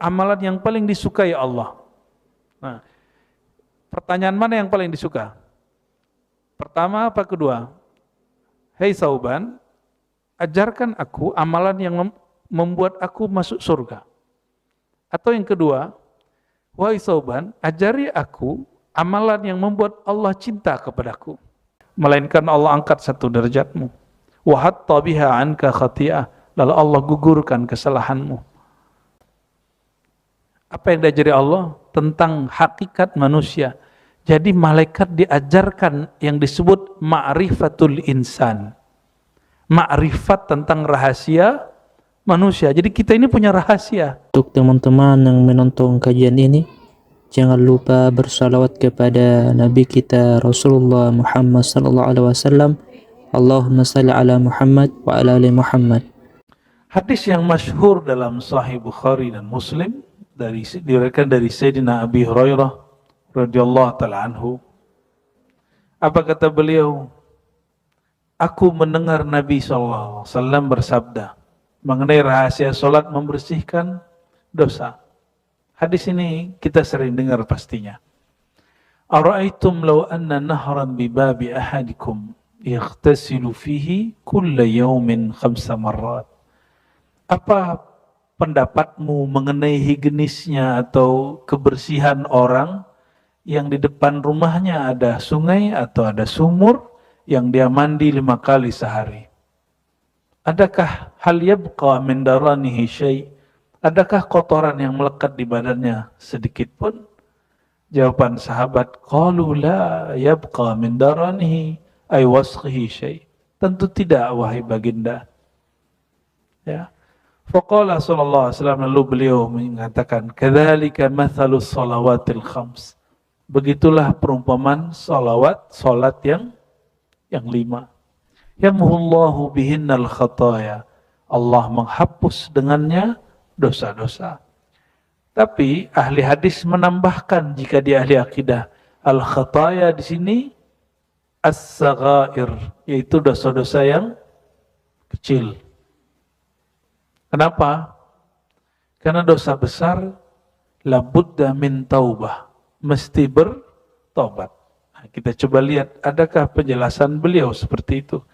amalan yang paling disukai Allah. Nah, pertanyaan mana yang paling disuka? Pertama apa kedua? Hei Sauban, ajarkan aku amalan yang membuat aku masuk surga. Atau yang kedua, wahai Sauban, ajari aku amalan yang membuat Allah cinta kepadaku. Melainkan Allah angkat satu derajatmu. Wa hatta biha anka khati'ah, lalu Allah gugurkan kesalahanmu. Apa yang diajari Allah? Tentang hakikat manusia. Jadi malaikat diajarkan yang disebut ma'rifatul insan. Ma'rifat tentang rahasia manusia. Jadi kita ini punya rahasia. Untuk teman-teman yang menonton kajian ini, jangan lupa bersalawat kepada Nabi kita Rasulullah Muhammad sallallahu alaihi wasallam. Allahumma salli ala Muhammad wa ala ali Muhammad. Hadis yang masyhur dalam Sahih Bukhari dan Muslim diriwayatkan dari Sayyidina Abi Hurairah radhiyallahu taala anhu. Apa kata beliau? Aku mendengar Nabi sallallahu alaihi wasallam bersabda mengenai rahasia salat membersihkan dosa. Hadis ini kita sering dengar pastinya. Ara'aitum law anna nahran bi babi ahadikum yaghtasilu fihi kulla yawmin 5 marrat. Apa pendapatmu mengenai higienisnya atau kebersihan orang yang di depan rumahnya ada sungai atau ada sumur yang dia mandi 5 kali sehari? Adakah hal yabqa min daranihi syai'? Adakah kotoran yang melekat di badannya sedikit pun? Jawaban sahabat, qalu la yabqa min daranihi ay wasqihi syai'. Tentu tidak, wahai baginda. Ya. Faqala sallallahu alaihi wasallam, lalu beliau mengatakan, kadzalika mathalus shalawatil khams. Begitulah perumpamaan salat yang 5. Yamhullahu bihinnal khataya. Allah menghapus dengannya dosa-dosa. Tapi ahli hadis menambahkan jika di ahli akidah, al khataya di sini as-saghair, yaitu dosa-dosa yang kecil. Kenapa? Karena dosa besar labudda min taubah, mesti bertobat. Nah, kita coba lihat adakah penjelasan beliau seperti itu.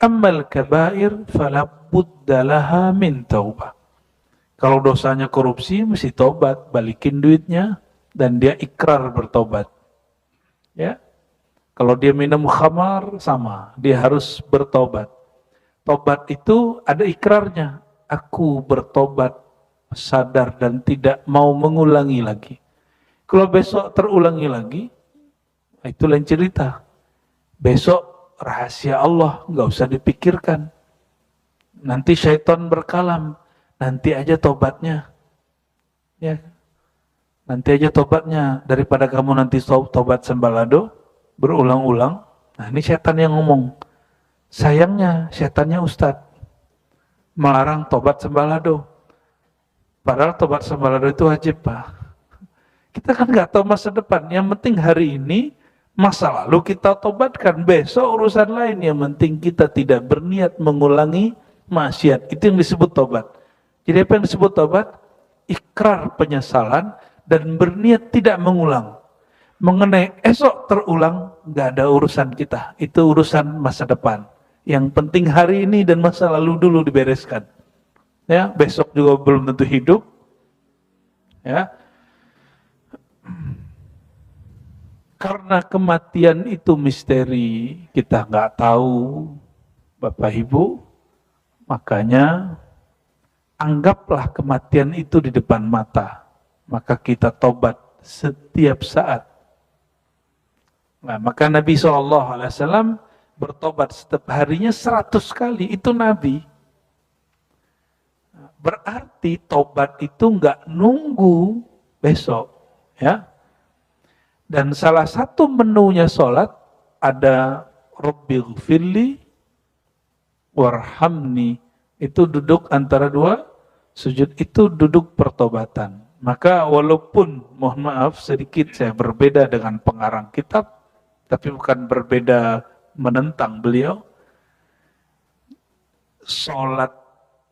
Ammal kabair falabudda laha min taubah. Kalau dosanya korupsi mesti tobat, balikin duitnya dan dia ikrar bertobat. Ya. Kalau dia minum khamar sama, dia harus bertobat. Tobat itu ada ikrarnya. Aku bertobat, sadar dan tidak mau mengulangi lagi. Kalau besok terulangi lagi, itu lain cerita. Besok rahasia Allah, nggak usah dipikirkan. Nanti syaitan berkalam, nanti aja tobatnya. Ya, nanti aja tobatnya, daripada kamu nanti tobat sembalado, berulang-ulang. Nah ini setan yang ngomong. Sayangnya setannya ustadz melarang tobat sembalado. Padahal tobat sembalado itu wajib, Pak. Kita kan nggak tahu masa depan. Yang penting hari ini, masa lalu kita tobatkan. Besok urusan lain. Yang penting kita tidak berniat mengulangi maksiat. Itu yang disebut tobat. Jadi apa yang disebut tobat? Ikrar penyesalan dan berniat tidak mengulang. Mengenai esok terulang, nggak ada urusan kita. Itu urusan masa depan. Yang penting hari ini dan masa lalu dulu dibereskan. Ya, besok juga belum tentu hidup. Ya. Karena kematian itu misteri, kita nggak tahu, Bapak Ibu. Makanya anggaplah kematian itu di depan mata. Maka kita tobat setiap saat. Nah, maka Nabi SAW bertobat setiap harinya 100 kali, itu Nabi. Berarti tobat itu nggak nunggu besok, ya. Dan salah satu menunya sholat ada Rabbighfirli warhamni, itu duduk antara dua sujud, itu duduk pertobatan. Maka walaupun mohon maaf sedikit saya berbeda dengan pengarang kitab, tapi bukan berbeda menentang beliau. Sholat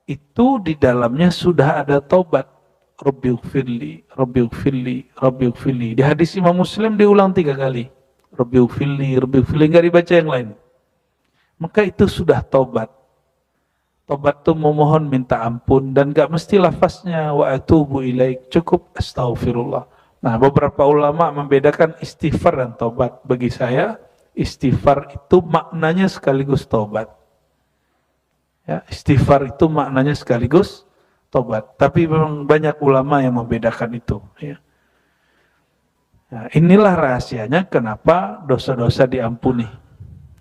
itu di dalamnya sudah ada tobat. Rabbighfirli, Rabbighfirli, Rabbighfirli. Di hadis Imam Muslim diulang 3 kali. Rabbighfirli, Rabbighfirli, enggak dibaca yang lain. Maka itu sudah taubat. Taubat itu memohon minta ampun dan enggak mesti lafaznya wa atubu ilaik, cukup astaghfirullah. Nah, beberapa ulama membedakan istighfar dan taubat. Bagi saya, istighfar itu maknanya sekaligus taubat. Ya, istighfar itu maknanya sekaligus taubat. Tapi memang banyak ulama yang membedakan itu. Ya. Nah, inilah rahasianya kenapa dosa-dosa diampuni.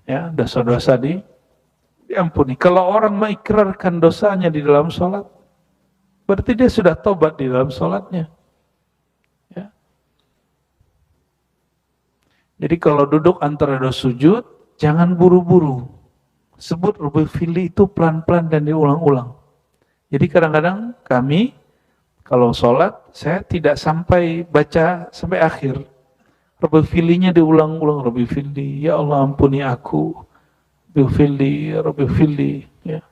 Ya, dosa-dosa diampuni. Kalau orang mengikrarkan dosanya di dalam sholat, berarti dia sudah taubat di dalam sholatnya. Ya. Jadi kalau duduk antara dua sujud, jangan buru-buru. Sebut Rabbighfirli itu pelan-pelan dan diulang-ulang. Jadi kadang-kadang kami kalau sholat, saya tidak sampai baca sampai akhir. Rabbighfirlinya diulang-ulang. Rabbighfirli, ya Allah ampuni aku. Rabbighfirli, Rabbighfirli. Ya.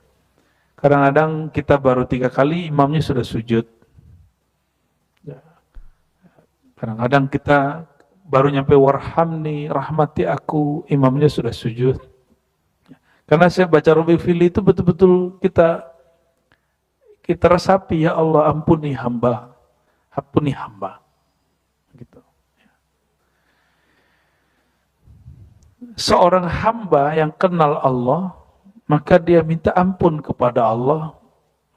Kadang-kadang kita baru 3 kali, imamnya sudah sujud. Ya. Kadang-kadang kita baru nyampe warhamni, rahmati aku, imamnya sudah sujud. Karena saya baca Rabbighfirli itu betul-betul kita resapi, ya Allah ampuni hamba, ampuni hamba. Gitu. Seorang hamba yang kenal Allah, maka dia minta ampun kepada Allah,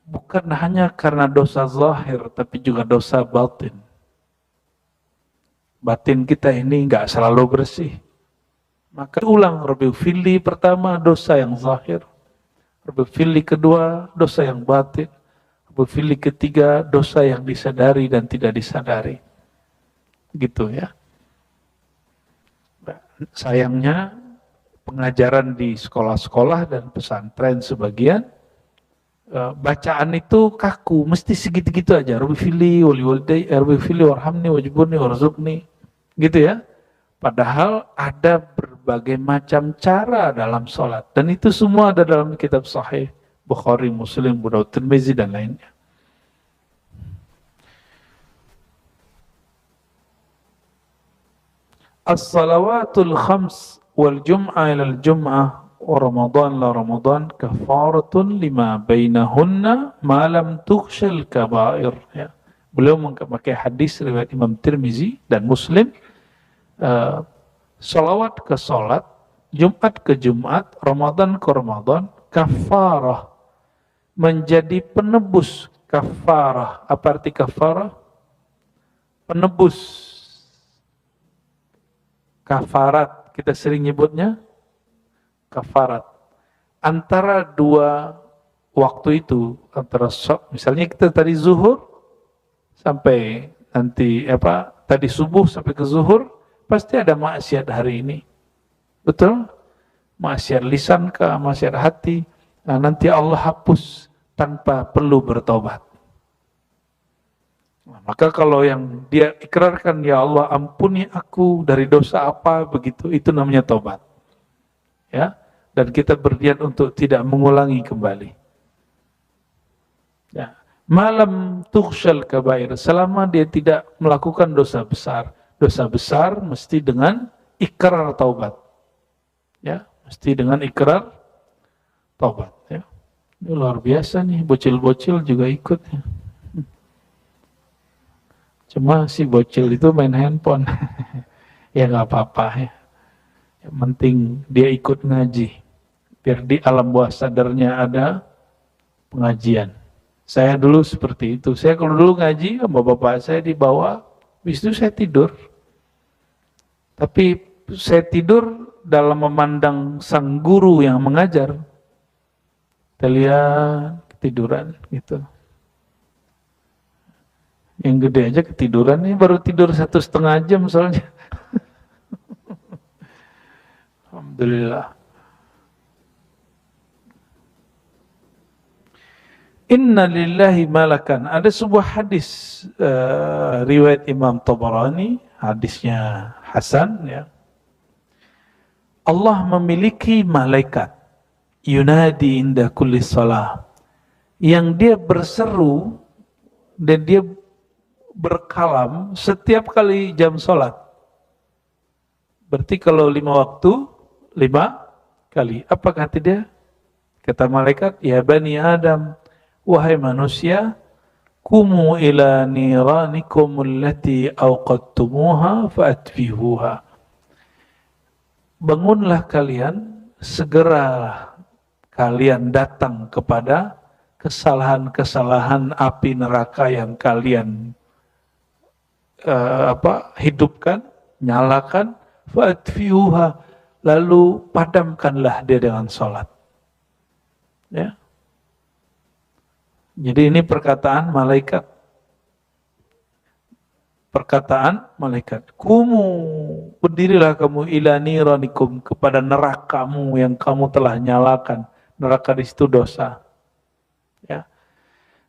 bukan hanya karena dosa zahir, tapi juga dosa batin. Batin kita ini enggak selalu bersih. Maka ulang Rabbighfirli pertama dosa yang zahir, Rabbighfirli kedua dosa yang batin, Rabbighfirli ketiga dosa yang disadari dan tidak disadari. Gitu ya. Sayangnya pengajaran di sekolah-sekolah dan pesantren sebagian bacaan itu kaku, mesti segitu-gitu aja. Rabbighfirli wali walidayya, Rabbighfirli warhamni wajburni warzuqni. Gitu ya. Padahal ada berbagai macam cara dalam sholat. Dan itu semua ada dalam kitab sahih. Bukhari, Muslim, Abu Daud, Tirmizi, dan lainnya. As-salawatul khams wal jum'ah ilal jum'ah wa Ramadan la Ramadan kafaratun lima bainahunna ma lam tukhshal kabair. Ya. Beliau memakai hadis riwayat Imam Tirmizi dan Muslim. Salawat ke salat, Jumat ke Jumat, Ramadan ke Ramadan, kafarah, menjadi penebus. Kafarah, apa arti kafarah? Penebus. Kafarat, kita sering nyebutnya kafarat. Antara dua waktu itu, antara misalnya kita tadi zuhur sampai nanti tadi subuh sampai ke zuhur, pasti ada maksiat hari ini. Betul? Maksiat lisan kah, maksiat hati. Nah, nanti Allah hapus tanpa perlu bertobat. Nah, maka kalau yang dia ikrarkan, ya Allah ampuni aku dari dosa apa begitu, itu namanya tobat. Ya, dan kita berniat untuk tidak mengulangi kembali. Ya. Malam tukhshal kabair, selama dia tidak melakukan dosa besar. Dosa besar mesti dengan ikrar taubat. Ya, mesti dengan ikrar taubat. Ya. Ini luar biasa nih, bocil-bocil juga ikut. Ya. Cuma si bocil itu main handphone. Ya nggak apa-apa ya. Yang penting dia ikut ngaji. Biar di alam bawah sadarnya ada pengajian. Saya dulu seperti itu. Saya kalau dulu ngaji sama bapak saya dibawa, habis itu saya tidur. Tapi saya tidur dalam memandang sang guru yang mengajar. Kita lihat ketiduran gitu. Yang gede aja ketiduran, ini baru tidur 1,5 jam soalnya. Alhamdulillah. Inna lillahi malakan. Ada sebuah hadis riwayat Imam Tabarani, hadisnya Hasan ya. Allah memiliki malaikat yunadi inda kulli salah, yang dia berseru dan dia berkalam setiap kali jam sholat. Berarti kalau 5 waktu, 5 kali. Apa kata dia? Kata malaikat, ya bani Adam, wahai manusia, kumu ila niranikum allati awqadtumuha fa'atfihuha. Bangunlah kalian, segeralah kalian datang kepada kesalahan-kesalahan api neraka yang kalian hidupkan, nyalakan, fa'atfihuha, lalu padamkanlah dia dengan sholat. Ya. Jadi ini perkataan malaikat. Perkataan malaikat. Kumu, berdirilah kamu ila niranikum, kepada nerakamu yang kamu telah nyalakan. Neraka di situ dosa. Ya.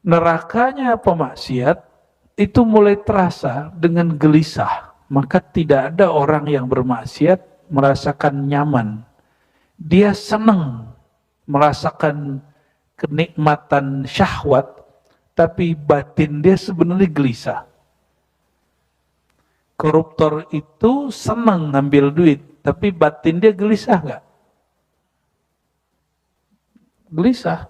Nerakanya pemaksiat itu mulai terasa dengan gelisah. Maka tidak ada orang yang bermaksiat merasakan nyaman. Dia senang merasakan kenikmatan syahwat, tapi batin dia sebenarnya gelisah. Koruptor itu senang ngambil duit, tapi batin dia gelisah nggak? Gelisah.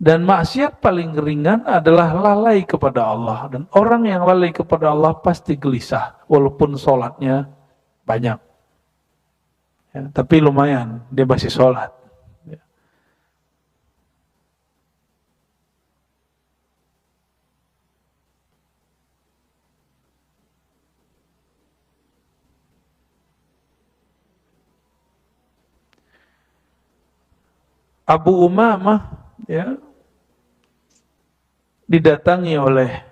Dan maksiat paling ringan adalah lalai kepada Allah. Dan orang yang lalai kepada Allah pasti gelisah, walaupun sholatnya banyak. Ya, tapi lumayan, dia masih sholat. Ya. Abu Umamah, ya, didatangi oleh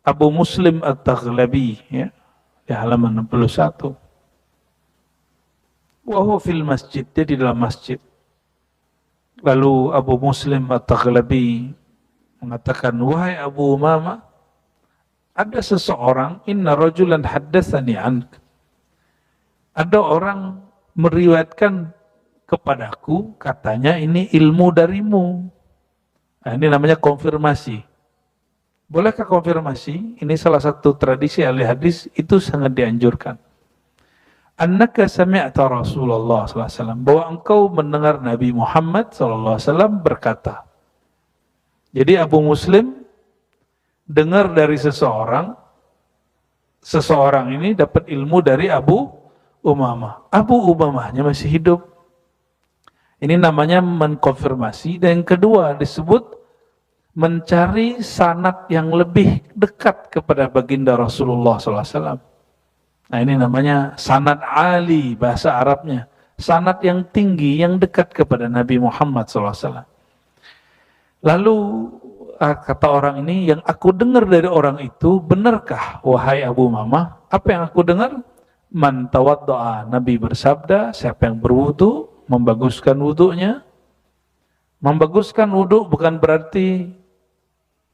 Abu Muslim At-Taghlabi, ya, di halaman 61. Wahu fil masjid, dia di dalam masjid. Lalu Abu Muslim At-Taghlabi mengatakan, wahai Abu Umamah, ada seseorang, inna rajulan haddatsani ank. Ada orang meriwayatkan kepadaku, katanya ini ilmu darimu. Nah, ini namanya konfirmasi. Bolehkah konfirmasi? Ini salah satu tradisi ahli hadis, itu sangat dianjurkan. Annaka sami'ta Rasulullah SAW, bahwa engkau mendengar Nabi Muhammad SAW berkata. Jadi Abu Muslim dengar dari seseorang ini dapat ilmu dari Abu Umamah. Abu Umamahnya masih hidup. Ini namanya mengkonfirmasi. Dan yang kedua disebut mencari sanad yang lebih dekat kepada baginda Rasulullah SAW. Nah, ini namanya sanad ali, bahasa Arabnya. Sanad yang tinggi, yang dekat kepada Nabi Muhammad SAW. Lalu kata orang ini, yang aku dengar dari orang itu, benarkah wahai Abu Umamah? Apa yang aku dengar? Man tawadda'a, Nabi bersabda, siapa yang berwudu, membaguskan wudunya. Membaguskan wudu bukan berarti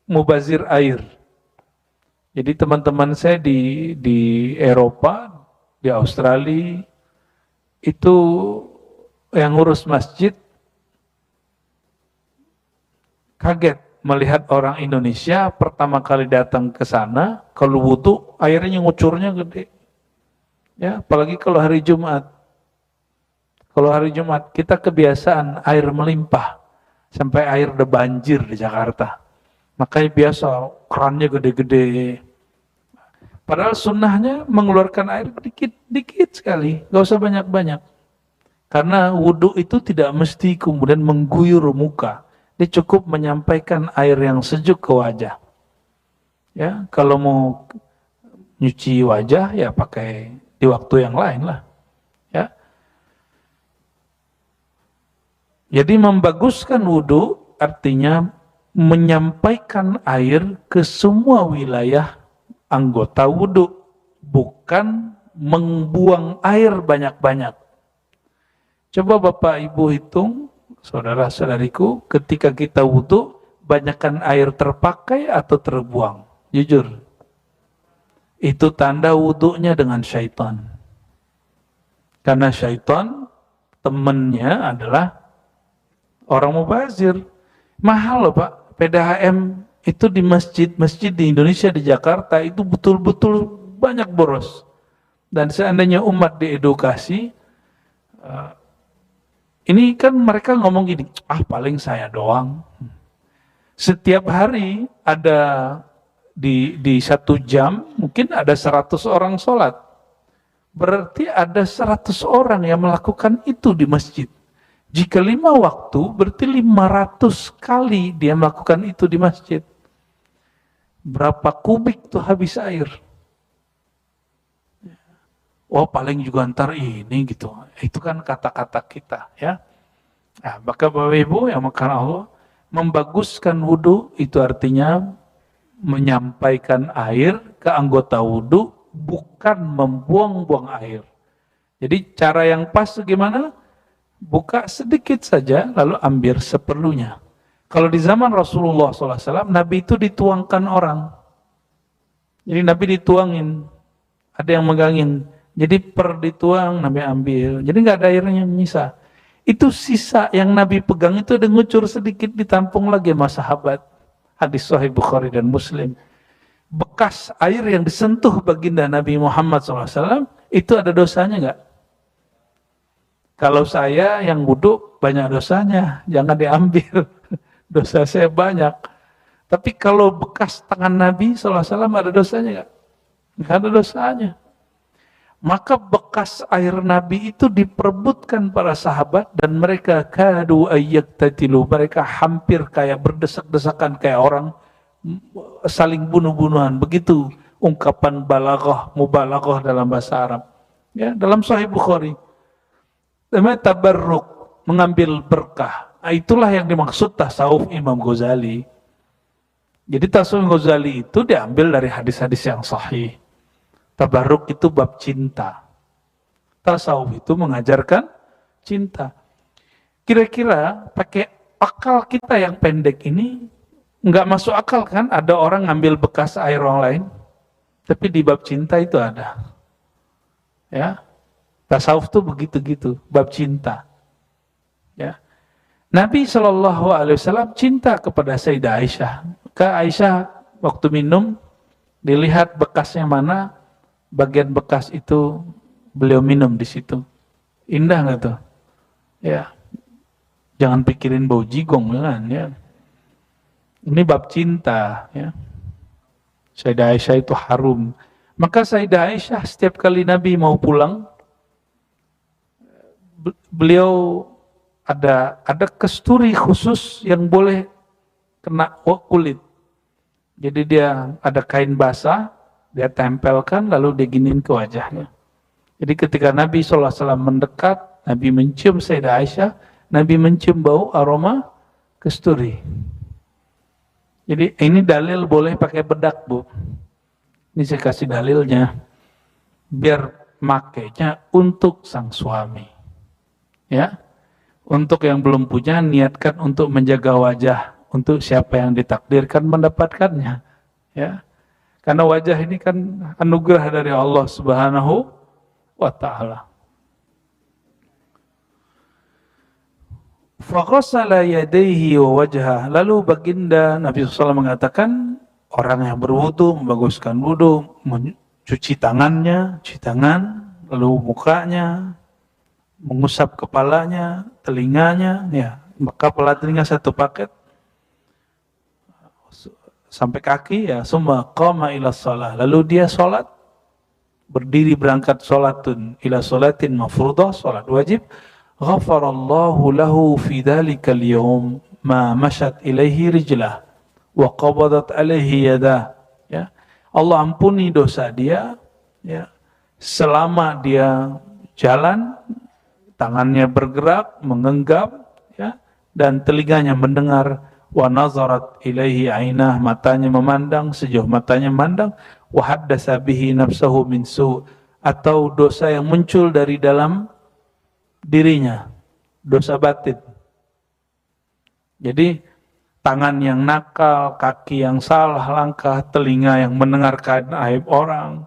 mubazir air. Jadi teman-teman saya di Eropa, di Australia, itu yang ngurus masjid kaget melihat orang Indonesia pertama kali datang ke sana, kalau wudu airnya ngucurnya gede. Ya, apalagi kalau hari Jumat. Kalau hari Jumat kita kebiasaan air melimpah sampai air udah banjir di Jakarta. Makanya biasa kerannya gede-gede. Padahal sunnahnya mengeluarkan air dikit-dikit sekali, gak usah banyak-banyak. Karena wudhu itu tidak mesti kemudian mengguyur muka. Dia cukup menyampaikan air yang sejuk ke wajah. Ya, kalau mau nyuci wajah ya pakai di waktu yang lain lah. Ya. Jadi membaguskan wudhu artinya menyampaikan air ke semua wilayah anggota wudhu, bukan membuang air banyak-banyak. Coba Bapak Ibu hitung, saudara-saudariku, ketika kita wudhu, banyakkan air terpakai atau terbuang? Jujur. Itu tanda wudhunya dengan syaitan. Karena syaitan, temannya adalah orang mubazir. Mahal loh Pak, PDAM itu di masjid-masjid di Indonesia, di Jakarta itu betul-betul banyak boros. Dan seandainya umat diedukasi, ini kan mereka ngomong gini, paling saya doang. Setiap hari ada di 1 jam mungkin ada 100 orang sholat. Berarti ada 100 orang yang melakukan itu di masjid. Jika 5 waktu, berarti 500 kali dia melakukan itu di masjid. Berapa kubik tuh habis air? Oh paling juga ntar ini gitu. Itu kan kata-kata kita ya. Nah, maka Bapak Ibu yang makan Allah, membaguskan wudhu itu artinya menyampaikan air ke anggota wudhu, bukan membuang-buang air. Jadi cara yang pas gimana? Buka sedikit saja, lalu ambil seperlunya. Kalau di zaman Rasulullah SAW, Nabi itu dituangkan orang. Jadi Nabi dituangin, ada yang megangin. Jadi dituang, Nabi ambil. Jadi nggak ada airnya yang nyisa. Itu sisa yang Nabi pegang itu ada ngucur sedikit, ditampung lagi sama sahabat. Hadis Sahih Bukhari dan Muslim. Bekas air yang disentuh baginda Nabi Muhammad SAW, itu ada dosanya nggak? Kalau saya yang wudhu banyak dosanya, jangan diambil. Dosa saya banyak. Tapi kalau bekas tangan Nabi SAW ada dosanya nggak? Nggak ada dosanya. Maka bekas air Nabi itu diperebutkan para sahabat dan mereka kadu ayyaqtatilu, mereka hampir kayak berdesak-desakan kayak orang saling bunuh-bunuhan. Begitu ungkapan balaghah, mubalaghah dalam bahasa Arab. Ya, dalam Sahih Bukhari. Namanya tabarruk, mengambil berkah. Nah, itulah yang dimaksud tasawuf Imam Ghazali. Jadi tasawuf Ghazali itu diambil dari hadis-hadis yang sahih. Tabarruk itu bab cinta. Tasawuf itu mengajarkan cinta. Kira-kira pakai akal kita yang pendek ini nggak masuk akal kan? Ada orang ngambil bekas air orang lain, tapi di bab cinta itu ada. Ya, tasawuf itu begitu-gitu, bab cinta. Ya, Nabi SAW cinta kepada Sayyidah Aisyah. Aisyah waktu minum dilihat bekasnya mana, bagian bekas itu beliau minum di situ. Indah nggak tuh? Ya, jangan pikirin bau jigong kan ya. Ini bab cinta ya. Sayyidah Aisyah itu harum. Maka Sayyidah Aisyah setiap kali Nabi mau pulang, beliau ada kesturi khusus yang boleh kena kulit. Jadi dia ada kain basah, dia tempelkan lalu diginin ke wajahnya. Jadi ketika Nabi SAW mendekat, Nabi mencium Sayyidah Aisyah, Nabi mencium bau aroma kesturi. Jadi ini dalil boleh pakai bedak, Bu. Ini saya kasih dalilnya. Biar makainya untuk sang suami. Ya. Untuk yang belum punya, niatkan untuk menjaga wajah. Untuk siapa yang ditakdirkan mendapatkannya. Ya. Karena wajah ini kan anugerah dari Allah Subhanahu wa ta'ala. Faqasala yadayhi wa wajhah. Lalu baginda Nabi SAW mengatakan, orang yang berwudu membaguskan wudu, mencuci tangannya, cuci tangan, lalu mukanya, mengusap kepalanya, telinganya, ya, maka kepala telinga satu paket sampai kaki, ya, summa qama ila shalah. Lalu dia sholat, berdiri berangkat sholatun ila sholatin mafruḍah, sholat wajib. Ghafarallahu lahu fi dhalikal yawm ma mashat ilaihi rijlah wa qabadat alaihi yadah. Ya, Allah ampuni dosa dia, ya, selama dia jalan, tangannya bergerak, mengenggam, ya, dan telinganya mendengar. Wa nazarat ilaihi ainah, matanya memandang, sejauh matanya memandang. Wa haddasa bihi nafsahu min su', atau dosa yang muncul dari dalam dirinya, dosa batin. Jadi tangan yang nakal, kaki yang salah langkah, telinga yang mendengarkan aib orang,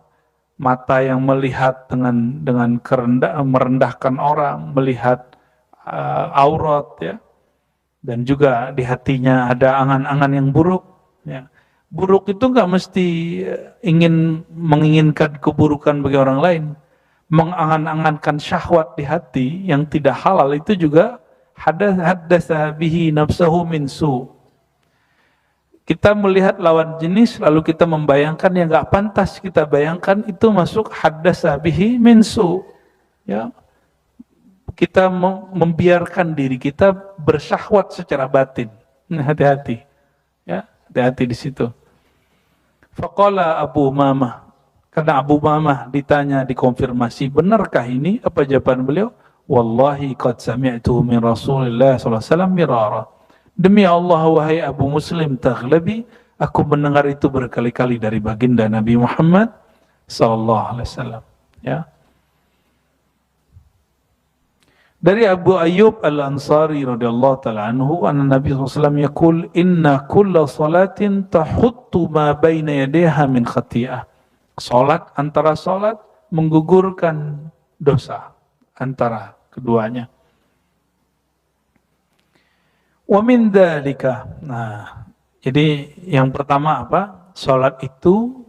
mata yang melihat dengan merendahkan orang, melihat aurat, ya, dan juga di hatinya ada angan-angan yang buruk, Ya. Buruk itu nggak mesti menginginkan keburukan bagi orang lain. Mengangan-angankan syahwat di hati yang tidak halal itu juga haddasa bihi nafsahu min su. Kita melihat lawan jenis lalu kita membayangkan yang nggak pantas kita bayangkan, itu masuk haddasa bihi min su. Ya. Kita membiarkan diri kita bersyahwat secara batin. Hati-hati. Ya, hati-hati di situ. Faqala Abu Umamah, karena Abu Umamah ditanya, dikonfirmasi, benarkah ini? Apa jawaban beliau? Wallahi qad sami'tu min Rasulillah sallallahu alaihi wasallam mirara. Demi Allah wahai Abu Muslim Taghlabi, aku mendengar itu berkali-kali dari baginda Nabi Muhammad sallallahu alaihi wasallam. Ya. Dari Abu Ayyub Al-Ansari radhiyallahu ta'ala anhu, anna Nabi SAW yaqul inna kulla salatin tahuttu ma baina yadayha min khati'ah. Salat antara salat menggugurkan dosa antara keduanya. Wa min dzalika. Nah, jadi yang pertama apa? Salat itu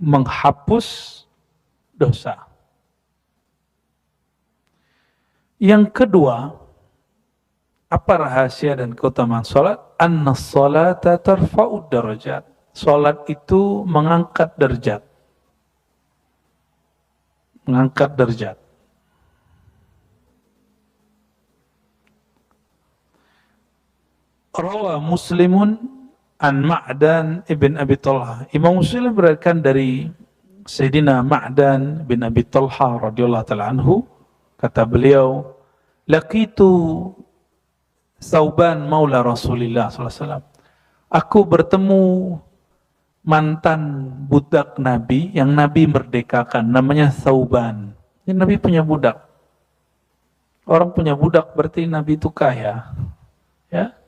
menghapus dosa. Yang kedua, apa rahasia dan keutamaan salat? Anna salata tarfa'ud darajat. Salat itu mengangkat derajat. Mengangkat derajat. Rawa Muslimun an Ma'dan ibn Abi Talha. Imam Muslim beriwayatkan dari Sayyidina Ma'dan bin Abi Talha radhiyallahu ta'ala anhu. Kata beliau, laqitu Thauban maula Rasulillah SAW. Aku bertemu mantan budak Nabi yang Nabi merdekakan, namanya Thauban. Ini Nabi punya budak. Orang punya budak berarti Nabi itu kaya. Ya.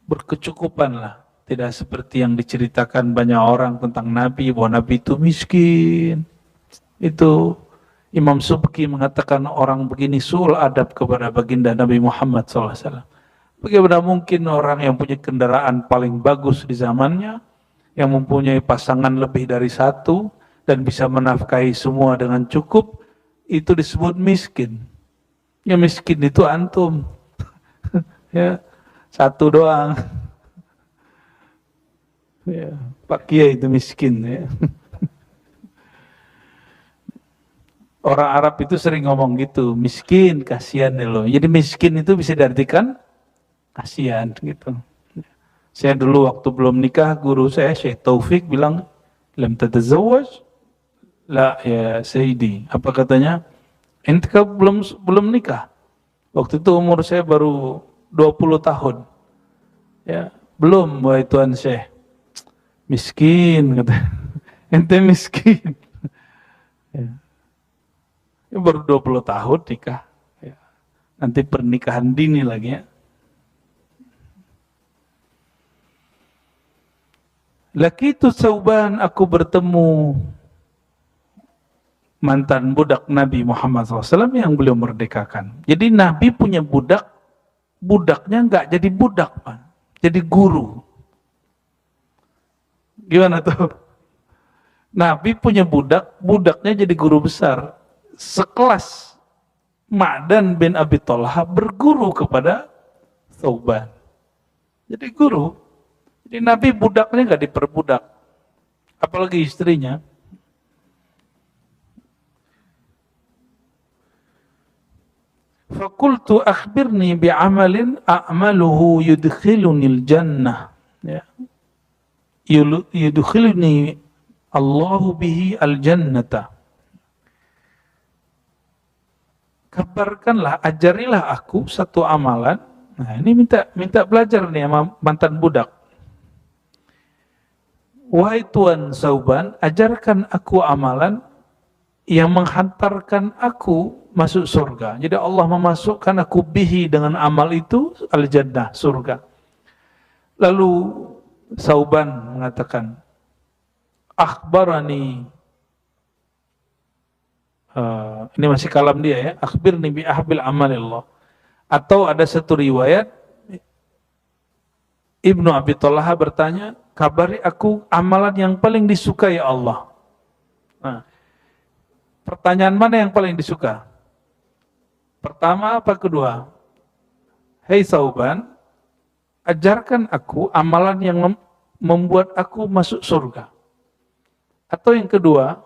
Berkecukupan lah. Tidak seperti yang diceritakan banyak orang tentang Nabi, bahwa Nabi itu miskin. Itu Imam Subki mengatakan orang begini su'ul adab kepada baginda Nabi Muhammad SAW. Bagaimana mungkin orang yang punya kendaraan paling bagus di zamannya, yang mempunyai pasangan lebih dari satu, dan bisa menafkahi semua dengan cukup, itu disebut miskin. Ya miskin itu antum. Ya, satu doang. Ya, Pak Kiai itu miskin ya. Orang Arab itu sering ngomong gitu, miskin, kasihan loh. Jadi miskin itu bisa diartikan kasihan gitu. Saya dulu waktu belum nikah, guru saya Syekh Taufik bilang, lam tatazawwaj? La ya Sayyidi. Apa katanya? Ente belum nikah. Waktu itu umur saya baru 20 tahun. Ya, belum wahai Tuan Syekh. Miskin kata. Ente miskin. Ya. Ya, baru 20 tahun nikah. Ya. Nanti pernikahan dini lagi ya. Laqitu Thauban, aku bertemu mantan budak Nabi Muhammad SAW yang beliau merdekakan. Jadi Nabi punya budak, budaknya nggak jadi budak, Pak. Jadi guru. Gimana tuh? Nabi punya budak, budaknya jadi guru besar. Sekelas Ma'dan bin Abi Talha berguru kepada Thauban. Jadi guru. Jadi Nabi budaknya nggak diperbudak. Apalagi istrinya. Fakultu akhbirni bi'amalin a'maluhu yudkhilunil jannah. Ya. Yudkhiluni Allahu bihi al-jannata. Kabarkanlah, ajarilah aku satu amalan. Nah, ini minta belajar nih sama mantan budak. Wahai Tuan Thauban, ajarkan aku amalan yang menghantarkan aku masuk surga. Jadi Allah memasukkan aku bihi dengan amal itu al-jannah, surga. Lalu Thauban mengatakan, akhbarani, ini masih kalam dia ya, akhbirni bi ahbil amalillah. Atau ada satu riwayat, Ibnu Abi Thalha bertanya, kabari aku amalan yang paling disukai Allah. Nah, pertanyaan mana yang paling disuka? Pertama apa kedua? Hei Sauban, ajarkan aku amalan yang membuat aku masuk surga. Atau yang kedua,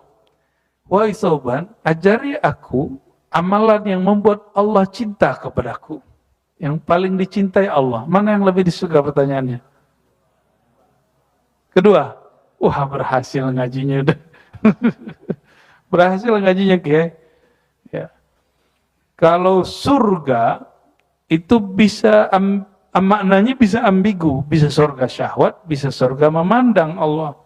wahai Sauban, ajari aku amalan yang membuat Allah cinta kepadaku. Yang paling dicintai Allah. Mana yang lebih disuka pertanyaannya? Kedua. Wah, berhasil ngajinya udah. Berhasil ngajinya Kiai. Ya. Kalau surga itu bisa maknanya bisa ambigu, bisa surga syahwat, bisa surga memandang Allah.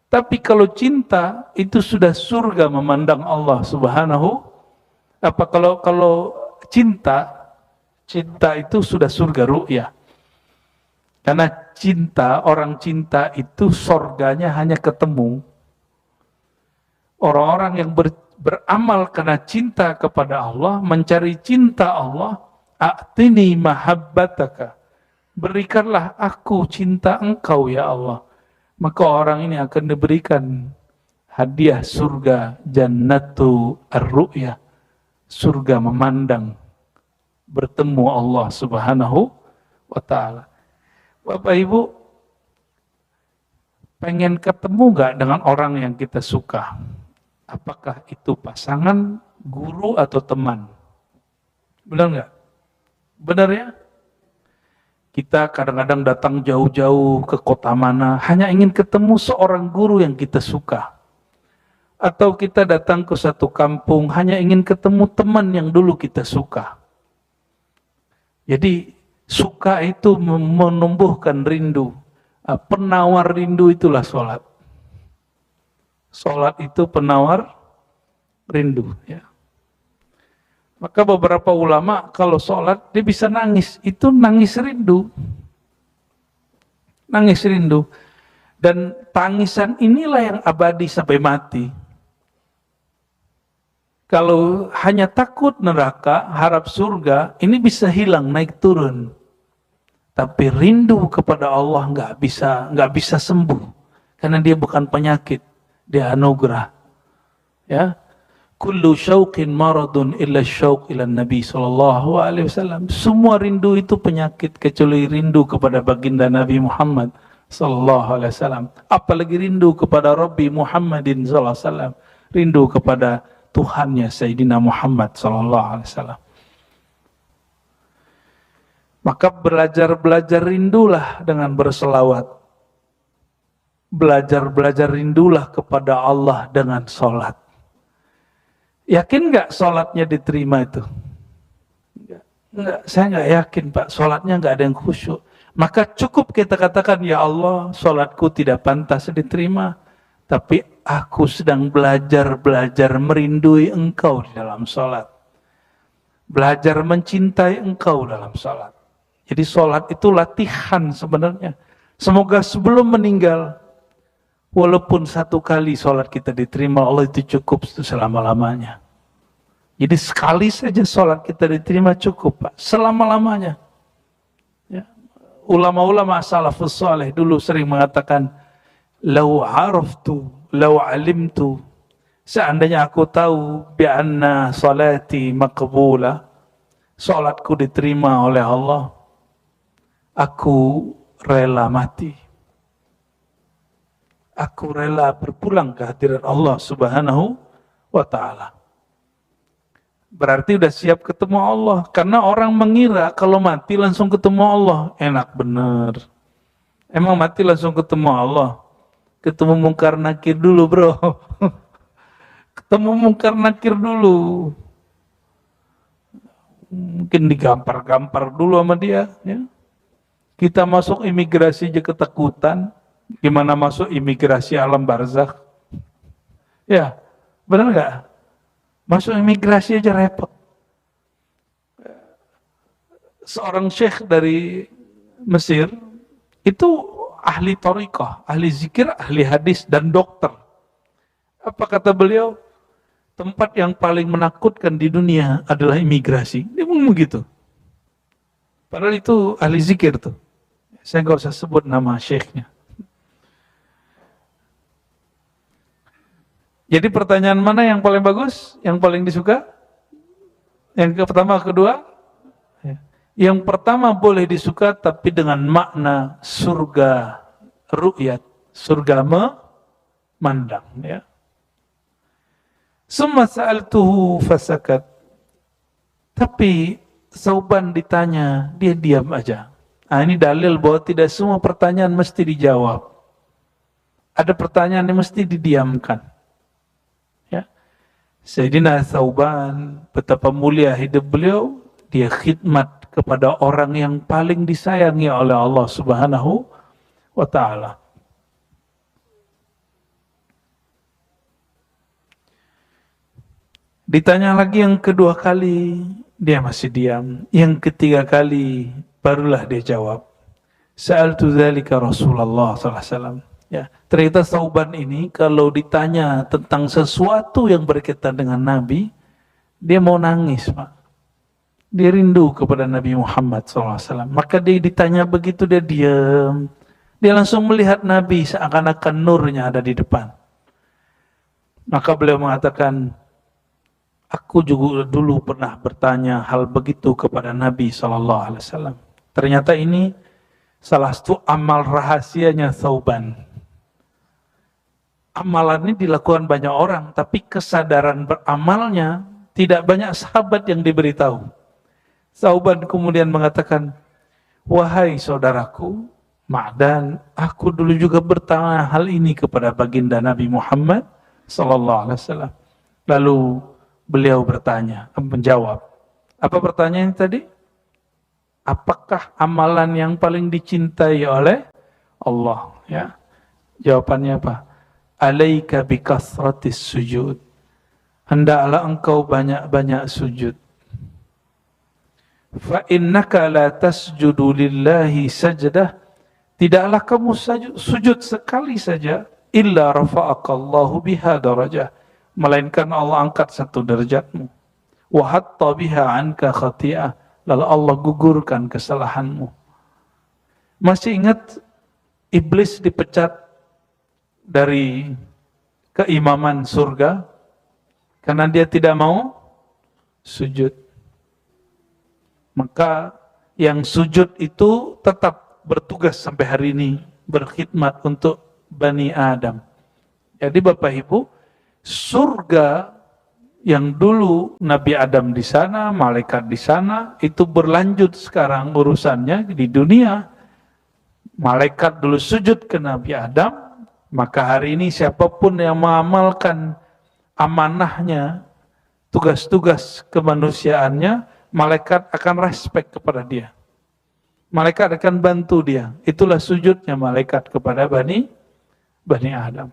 Tapi kalau cinta itu sudah surga memandang Allah Subhanahu. Kalau cinta itu sudah surga ru'yah. Karena cinta, orang cinta itu surganya hanya ketemu. Orang-orang yang beramal karena cinta kepada Allah, mencari cinta Allah, a'tini mahabbataka. Berikanlah aku cinta engkau ya Allah. Maka orang ini akan diberikan hadiah surga jannatu ar-ru'yah. Surga memandang, bertemu Allah Subhanahu wa ta'ala. Bapak Ibu, pengen ketemu gak dengan orang yang kita suka? Apakah itu pasangan, guru, atau teman? Benar gak? Benar ya? Kita kadang-kadang datang jauh-jauh ke kota mana, hanya ingin ketemu seorang guru yang kita suka. Atau kita datang ke satu kampung, hanya ingin ketemu teman yang dulu kita suka. Jadi suka itu menumbuhkan rindu. Penawar rindu itulah sholat. Sholat itu penawar rindu. Ya. Maka beberapa ulama kalau sholat dia bisa nangis. Itu nangis rindu. Nangis rindu. Dan tangisan inilah yang abadi sampai mati. Kalau hanya takut neraka, harap surga, ini bisa hilang, naik turun. Tapi rindu kepada Allah nggak bisa sembuh, karena dia bukan penyakit, dia anugerah. Ya, kullu syauqin maradun illa syauq ila Nabi sallallahu alaihi wasallam. Semua rindu itu penyakit kecuali rindu kepada baginda Nabi Muhammad sallallahu alaihi wasallam. Apalagi rindu kepada Rabbi Muhammadin sallallahu alaihi wasallam, rindu kepada Tuhannya Sayyidina Muhammad sallallahu alaihi wasallam. Maka belajar rindulah dengan berselawat. Belajar rindulah kepada Allah dengan sholat. Yakin nggak sholatnya diterima itu? Enggak, saya nggak yakin Pak, sholatnya nggak ada yang khusyuk. Maka cukup kita katakan, ya Allah, sholatku tidak pantas diterima. Tapi aku sedang belajar merindui engkau di dalam sholat. Belajar mencintai engkau dalam sholat. Jadi sholat itu latihan sebenarnya. Semoga sebelum meninggal, walaupun satu kali sholat kita diterima, Allah itu cukup selama-lamanya. Jadi sekali saja sholat kita diterima cukup Pak, selama-lamanya. Ya. Ulama-ulama salafus saleh dulu sering mengatakan, Lau araftu, lau alimtu, seandainya aku tahu bi'anna salati maqbula, salatku diterima oleh Allah, aku rela mati. Aku rela berpulang ke hadirat Allah Subhanahu wa ta'ala. Berarti udah siap ketemu Allah. Karena orang mengira kalau mati langsung ketemu Allah. Enak bener. Emang mati langsung ketemu Allah? Ketemu mungkar nakir dulu bro. Ketemu mungkar nakir dulu. Mungkin digampar-gampar dulu sama dia. Ya. Kita masuk imigrasi aja ketakutan. Gimana masuk imigrasi alam barzakh? Ya, benar nggak? Masuk imigrasi aja repot. Seorang syekh dari Mesir itu ahli thariqah, ahli zikir, ahli hadis, dan dokter. Apa kata beliau? Tempat yang paling menakutkan di dunia adalah imigrasi. Dia ngomong gitu. Padahal itu ahli zikir tuh. Saya nggak usah sebut nama syekhnya. Jadi pertanyaan mana yang paling bagus? Yang paling disuka? Yang pertama, kedua? Yang pertama boleh disuka tapi dengan makna surga ru'yat, surga memandang, ya. Summa sa'altuhu fasakat. Tapi Sauban ditanya, dia diam aja. Nah, ini dalil bahwa tidak semua pertanyaan mesti dijawab. Ada pertanyaan yang mesti didiamkan. Ya. Sayyidina Sauban, betapa mulia hidup beliau, dia khidmat kepada orang yang paling disayangi oleh Allah Subhanahu wa ta'ala. Ditanya lagi yang kedua kali, dia masih diam. Yang ketiga kali, barulah dia jawab. Sa'altu dzalika Rasulullah sallallahu alaihi wasallam. Ya, ternyata Sauban ini kalau ditanya tentang sesuatu yang berkaitan dengan Nabi, dia mau nangis, Pak. Dia rindu kepada Nabi Muhammad SAW. Maka dia ditanya begitu, dia diam. Dia langsung melihat Nabi seakan-akan nurnya ada di depan. Maka beliau mengatakan, aku juga dulu pernah bertanya hal begitu kepada Nabi SAW. Ternyata ini salah satu amal rahasianya Sauban. Amalan ini dilakukan banyak orang, tapi kesadaran beramalnya tidak banyak sahabat yang diberitahu. Sauban kemudian mengatakan, wahai saudaraku, Ma'dan, aku dulu juga bertanya hal ini kepada baginda Nabi Muhammad SAW. Lalu beliau menjawab. Apa pertanyaan tadi? Apakah amalan yang paling dicintai oleh Allah? Ya. Jawabannya apa? Alaika bikasratis sujud. Hendaklah engkau banyak-banyak sujud. Fa innaka la tasjudu lillahi sajdah. Tidaklah kamu sujud sekali saja illa rafa'akallahu biha darajah, melainkan Allah angkat satu derajatmu. Wa hatta biha anka khati'ah, lalu Allah gugurkan kesalahanmu. Masih ingat iblis dipecat dari keimaman surga karena dia tidak mau sujud. Maka yang sujud itu tetap bertugas sampai hari ini, berkhidmat untuk Bani Adam. Jadi Bapak Ibu, surga yang dulu Nabi Adam di sana, malaikat di sana, itu berlanjut sekarang urusannya di dunia. Malaikat dulu sujud ke Nabi Adam, maka hari ini siapapun yang mengamalkan amanahnya, tugas-tugas kemanusiaannya, malaikat akan respect kepada dia. Malaikat akan bantu dia. Itulah sujudnya malaikat kepada Bani Adam.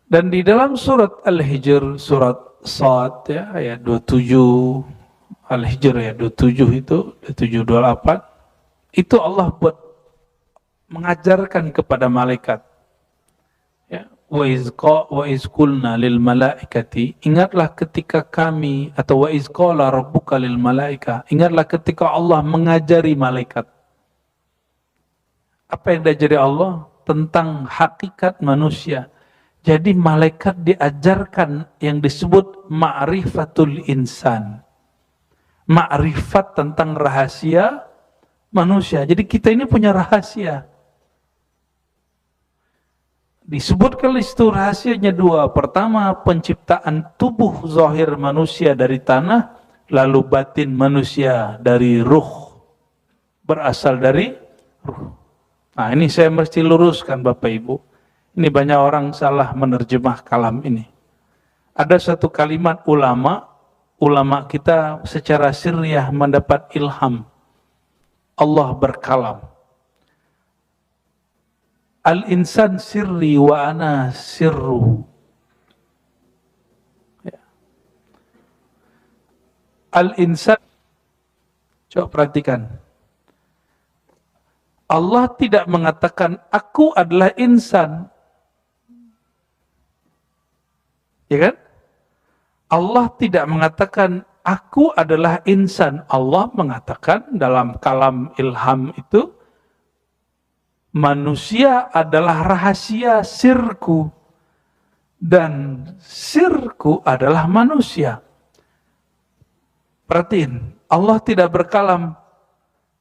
Dan di dalam surat Al-Hijr, surat Shad, ya, ayat 27, Al-Hijr ayat 27 itu, 27, 28, itu Allah buat mengajarkan kepada malaikat. Ya, wa iz qulna lil malaikati, ingatlah ketika kami, atau wa iz qala rabbuka lil malaika, ingatlah ketika Allah mengajari malaikat. Apa yang diajari Allah? Tentang hakikat manusia. Jadi malaikat diajarkan yang disebut ma'rifatul insan. Ma'rifat tentang rahasia manusia. Jadi kita ini punya rahasia. Disebutkan itu rahasianya dua. Pertama, penciptaan tubuh zahir manusia dari tanah, lalu batin manusia dari ruh. Berasal dari ruh. Nah, ini saya mesti luruskan Bapak Ibu. Ini banyak orang salah menerjemah kalam ini. Ada satu kalimat ulama kita secara sirriyah mendapat ilham. Allah berkalam. Al-insan sirri wa ana sirruhu. Ya. Al-insan, coba perhatikan. Allah tidak mengatakan aku adalah insan. Ya kan? Allah tidak mengatakan aku adalah insan. Allah mengatakan dalam kalam ilham itu, manusia adalah rahasia sirku dan sirku adalah manusia. Perhatiin, Allah tidak berkalam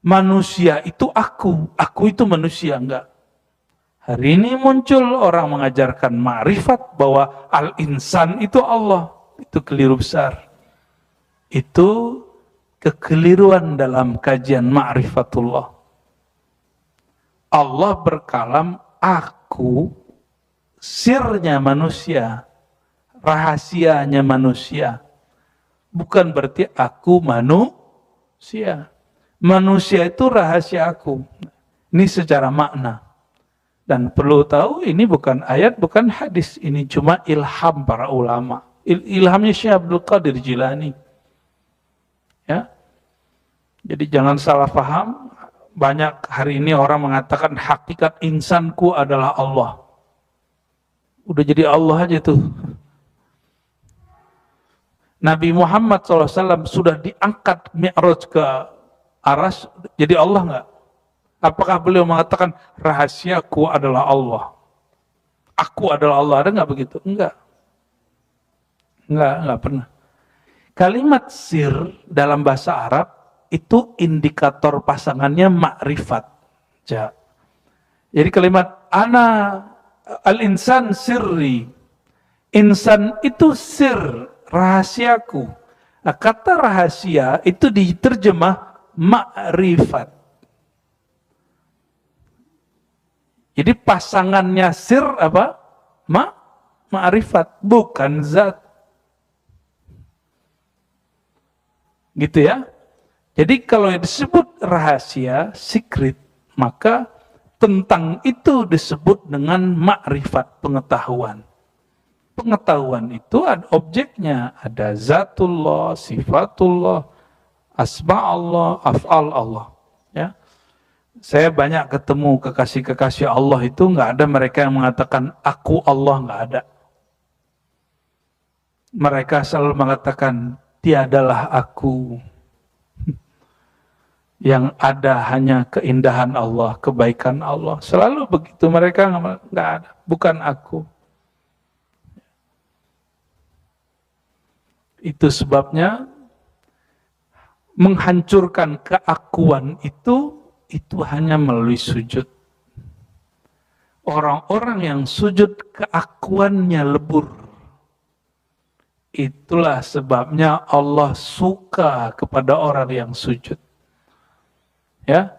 manusia itu aku itu manusia, enggak. Hari ini muncul orang mengajarkan ma'rifat bahwa al-insan itu Allah. Itu keliru besar. Itu kekeliruan dalam kajian ma'rifatullah. Allah berkalam aku, sirnya manusia, rahasianya manusia. Bukan berarti aku manusia. Manusia itu rahasia aku. Ini secara makna. Dan perlu tahu ini bukan ayat, bukan hadis. Ini cuma ilham para ulama. Ilhamnya Syekh Abdul Qadir Jilani. Ya. Jadi jangan salah paham. Banyak hari ini orang mengatakan hakikat insanku adalah Allah. Udah jadi Allah aja tuh. Nabi Muhammad SAW sudah diangkat Mi'raj ke Aras, jadi Allah enggak? Apakah beliau mengatakan rahasiaku adalah Allah? Aku adalah Allah, ada enggak begitu? Enggak pernah. Kalimat sir dalam bahasa Arab itu indikator pasangannya makrifat. Jadi kalimat ana al-insan sirri. Insan itu sir, rahasiaku. Nah, kata rahasia itu diterjemah makrifat. Jadi pasangannya sir apa? Ma'rifat, bukan zat. Gitu ya. Jadi kalau yang disebut rahasia, secret, maka tentang itu disebut dengan ma'rifat, pengetahuan. Pengetahuan itu ada objeknya, ada zatullah, sifatullah, asma Allah, af'al Allah. Ya. Saya banyak ketemu kekasih-kekasih Allah itu nggak ada mereka yang mengatakan aku Allah, nggak ada. Mereka selalu mengatakan tiadalah aku. Yang ada hanya keindahan Allah, kebaikan Allah. Selalu begitu, mereka nggak ada, bukan aku. Itu sebabnya menghancurkan keakuan itu hanya melalui sujud. Orang-orang yang sujud keakuannya lebur. Itulah sebabnya Allah suka kepada orang yang sujud. Ya.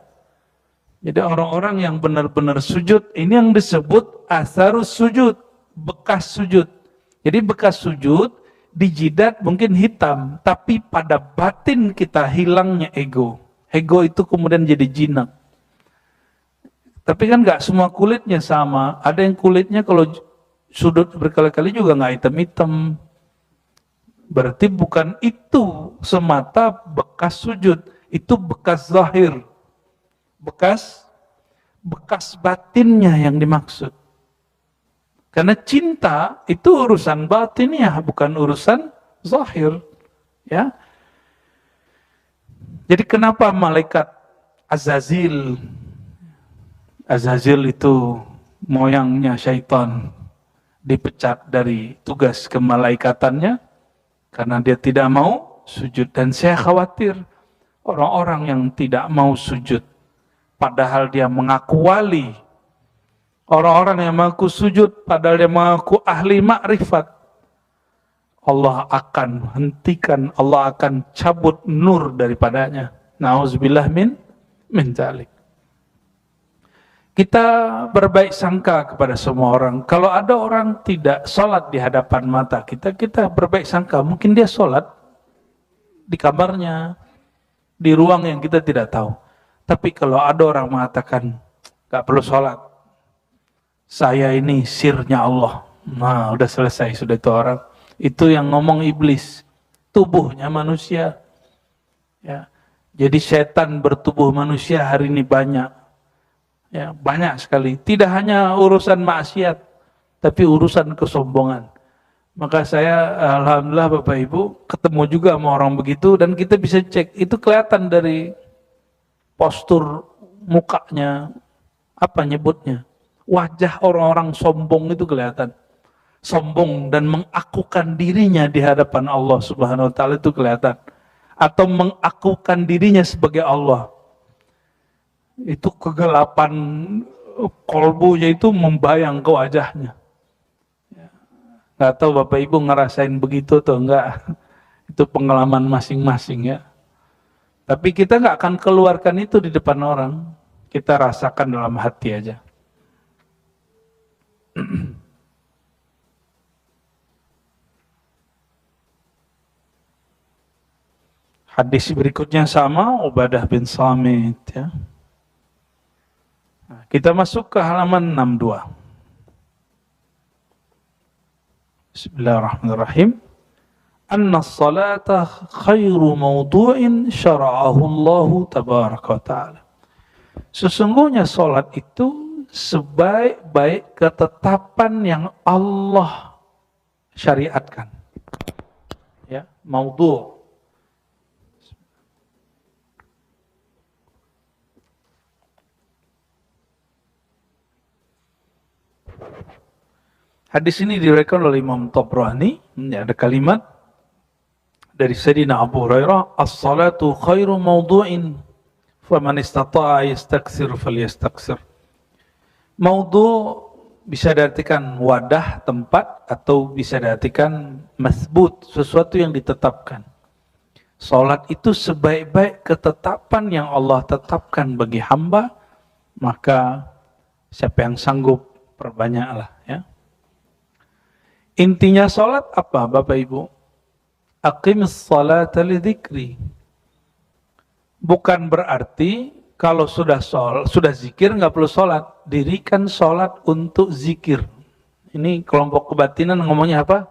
Jadi orang-orang yang benar-benar sujud, ini yang disebut asarus sujud, bekas sujud. Jadi bekas sujud di jidat mungkin hitam, tapi pada batin kita hilangnya ego. Ego itu kemudian jadi jinak. Tapi kan nggak semua kulitnya sama. Ada yang kulitnya kalau sudut berkali-kali juga nggak hitam-hitam. Berarti bukan itu semata bekas sujud, itu bekas zahir. Bekas batinnya yang dimaksud. Karena cinta itu urusan batinnya, bukan urusan zahir. Ya. Jadi kenapa malaikat Azazil itu moyangnya syaitan dipecat dari tugas kemalaikatannya karena dia tidak mau sujud. Dan saya khawatir orang-orang yang tidak mau sujud padahal dia mengaku wali, orang-orang yang mengaku sujud padahal dia mengaku ahli makrifat, Allah akan hentikan, Allah akan cabut nur daripadanya. Nauzubillah min dzalik. Kita berbaik sangka kepada semua orang. Kalau ada orang tidak sholat di hadapan mata kita, kita berbaik sangka. Mungkin dia sholat di kamarnya, di ruang yang kita tidak tahu. Tapi kalau ada orang mengatakan, gak perlu sholat, saya ini sirnya Allah. Nah, udah selesai, sudah itu orang. Itu yang ngomong iblis, tubuhnya manusia. Ya. Jadi setan bertubuh manusia hari ini banyak. Ya, banyak sekali. Tidak hanya urusan maksiat, tapi urusan kesombongan. Maka saya alhamdulillah Bapak Ibu ketemu juga sama orang begitu dan kita bisa cek, itu kelihatan dari postur mukanya, apa nyebutnya, wajah orang-orang sombong itu kelihatan. Sombong dan mengakukan dirinya di hadapan Allah Subhanahu wa taala itu kelihatan. Atau mengakukan dirinya sebagai Allah. Itu kegelapan kolbunya itu membayang ke wajahnya. Nggak tahu Bapak Ibu ngerasain begitu atau enggak. Itu pengalaman masing-masing ya. Tapi kita nggak akan keluarkan itu di depan orang. Kita rasakan dalam hati aja. Hadis berikutnya sama, Ubadah bin Samit ya. Nah, kita masuk ke halaman 62. Bismillahirrahmanirrahim. Anna salata khairu mawdu'in syara'ahu Allah tabaraka wa ta'ala. Sesungguhnya salat itu sebaik-baik ketetapan yang Allah syariatkan. Ya, maudhu'. Hadis ini diriwayatkan oleh Imam Tabrani. Ada kalimat dari Sayyidina Abu Hurairah, "As-salatu khairu mawdu'in, faman istata'a yastaksir falyastaksir." Maudhu' bisa diartikan wadah, tempat, atau bisa diartikan masbut, sesuatu yang ditetapkan. Salat itu sebaik-baik ketetapan yang Allah tetapkan bagi hamba, maka siapa yang sanggup perbanyaklah ya. Intinya salat apa Bapak Ibu? Aqimis salata lidzikri. Bukan berarti kalau sudah zikir nggak perlu salat. Dirikan salat untuk zikir. Ini kelompok kebatinan ngomongnya apa?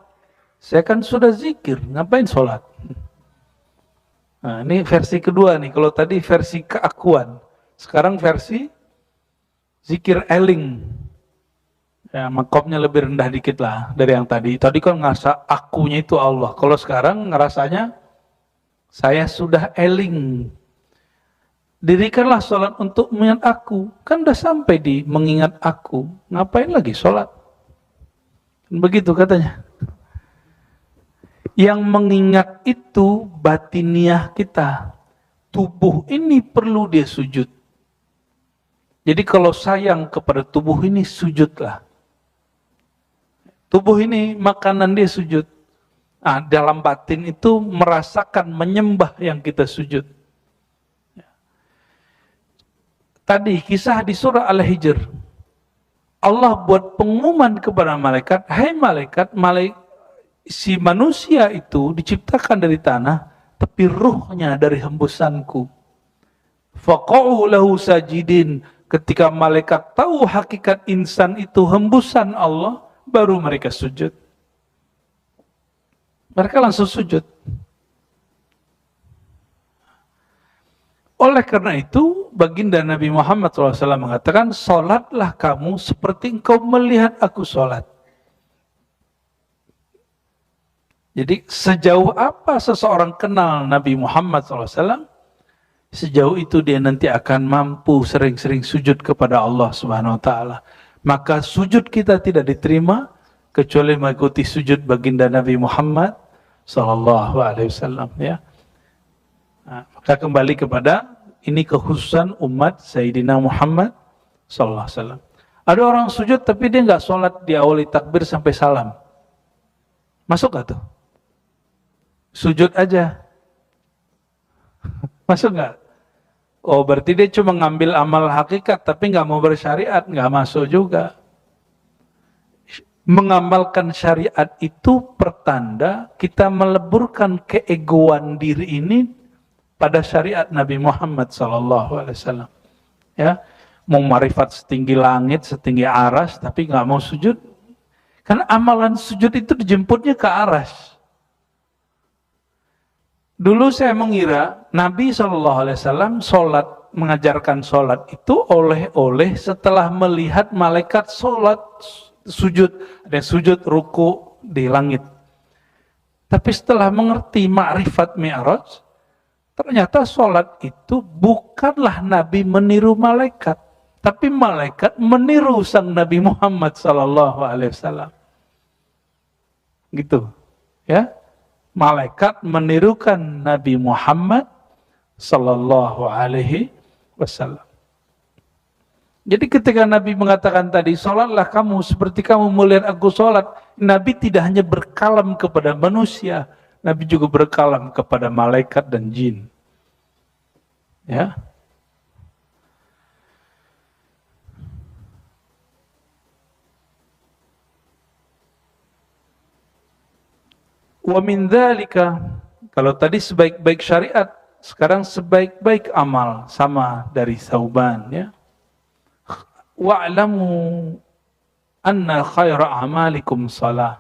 Saya kan sudah zikir, ngapain salat? Nah, ini versi kedua nih. Kalau tadi versi keakuan, sekarang versi zikir eling. Ya, makomnya lebih rendah dikit lah dari yang tadi. Tadi kan ngerasa akunya itu Allah. Kalau sekarang ngerasanya saya sudah eling. Dirikanlah sholat untuk mengingat aku. Kan udah sampai di mengingat aku. Ngapain lagi sholat? Begitu katanya. Yang mengingat itu batiniah kita. Tubuh ini perlu dia sujud. Jadi kalau sayang kepada tubuh ini, sujudlah. Tubuh ini makanan dia sujud. Nah, dalam batin itu merasakan menyembah yang kita sujud. Tadi kisah di surah Al-Hijr. Allah buat pengumuman kepada malaikat, hai malaikat, si manusia itu diciptakan dari tanah, tapi ruhnya dari hembusanku. Faqa'u lahu sajidin. Ketika malaikat tahu hakikat insan itu hembusan Allah, baru mereka sujud. Mereka langsung sujud. Oleh karena itu, baginda Nabi Muhammad SAW mengatakan, salatlah kamu seperti engkau melihat aku salat. Jadi sejauh apa seseorang kenal Nabi Muhammad SAW, sejauh itu dia nanti akan mampu sering-sering sujud kepada Allah Subhanahu wa taala. Maka sujud kita tidak diterima kecuali mengikuti sujud baginda Nabi Muhammad sallallahu alaihi wasallam ya. Nah, maka kembali kepada ini kekhususan umat Sayyidina Muhammad sallallahu alaihi wasallam. Ada orang sujud tapi dia nggak sholat diawali takbir sampai salam. Masuk gak tuh? Sujud aja. Masuk nggak? Oh, berarti dia cuma ngambil amal hakikat, tapi nggak mau bersyariat, nggak masuk juga. Mengamalkan syariat itu pertanda kita meleburkan keegoan diri ini pada syariat Nabi Muhammad SAW. Ya, mau marifat setinggi langit, setinggi aras, tapi nggak mau sujud. Karena amalan sujud itu dijemputnya ke aras. Dulu saya mengira Nabi SAW mengajarkan sholat itu oleh setelah melihat malaikat sholat sujud. Ada sujud ruku di langit. Tapi setelah mengerti ma'rifat mi'raj, ternyata sholat itu bukanlah Nabi meniru malaikat, tapi malaikat meniru sang Nabi Muhammad sallallahu alaihi wasallam. Gitu. Ya. Malaikat menirukan Nabi Muhammad sallallahu alaihi wasallam. Jadi ketika Nabi mengatakan tadi, sholatlah kamu seperti kamu melihat aku sholat, Nabi tidak hanya berkalam kepada manusia, Nabi juga berkalam kepada malaikat dan jin. Ya. Wa min dzalika, kalau tadi sebaik-baik syariat, sekarang sebaik-baik amal, sama dari Sauban, ya. Wa'lamu anna khaira amalikum salah.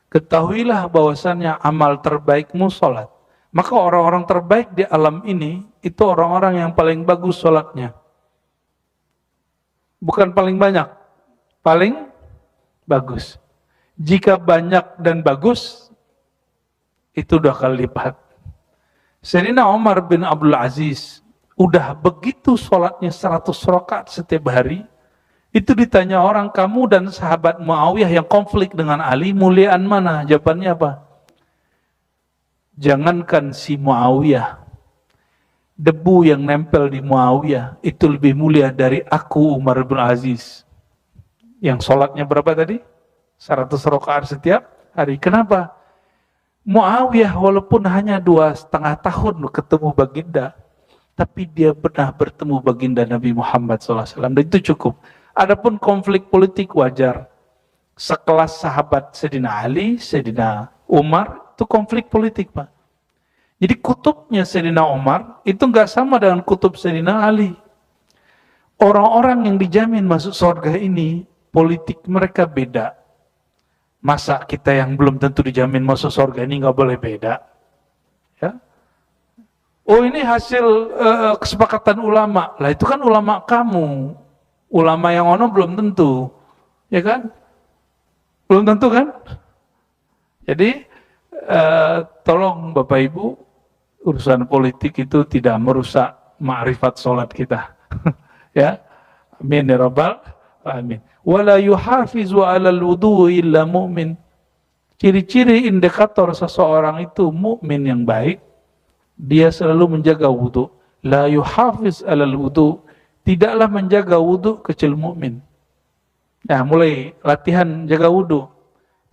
Ketahuilah bahwasannya amal terbaikmu salat. Maka orang-orang terbaik di alam ini itu orang-orang yang paling bagus salatnya. Bukan paling banyak, paling bagus. Jika banyak dan bagus, itu 2 kali lipat. Sayyidina Umar bin Abdul Aziz udah begitu sholatnya 100 rakaat setiap hari, itu ditanya orang, kamu dan sahabat Muawiyah yang konflik dengan Ali, muliaan mana? Jawabannya apa? Jangankan si Muawiyah, debu yang nempel di Muawiyah itu lebih mulia dari aku Umar bin Aziz. Yang sholatnya berapa tadi? 100 rakaat setiap hari. Kenapa? Muawiyah walaupun hanya 2,5 tahun ketemu baginda, tapi dia pernah bertemu baginda Nabi Muhammad SAW, dan itu cukup. Adapun konflik politik wajar. Sekelas sahabat Sayyidina Ali, Sayyidina Umar, itu konflik politik, Pak. Jadi kutubnya Sayyidina Umar itu nggak sama dengan kutub Sayyidina Ali. Orang-orang yang dijamin masuk surga ini, politik mereka beda. Masa kita yang belum tentu dijamin masuk surga ini nggak boleh beda? Ya. Oh ini hasil kesepakatan ulama. Lah itu kan ulama kamu. Ulama yang ono belum tentu. Ya kan? Belum tentu kan? Jadi tolong Bapak Ibu, urusan politik itu tidak merusak ma'rifat sholat kita. Ya. Amin ya rabbal alamin. Wala yuhafizu 'alal wudu'i illa mu'min. Ciri-ciri indikator seseorang itu mukmin yang baik, dia selalu menjaga wudu. La yuhafiz 'alal wudu, tidaklah menjaga wudu kecuali mukmin. Nah, mulai latihan jaga wudu.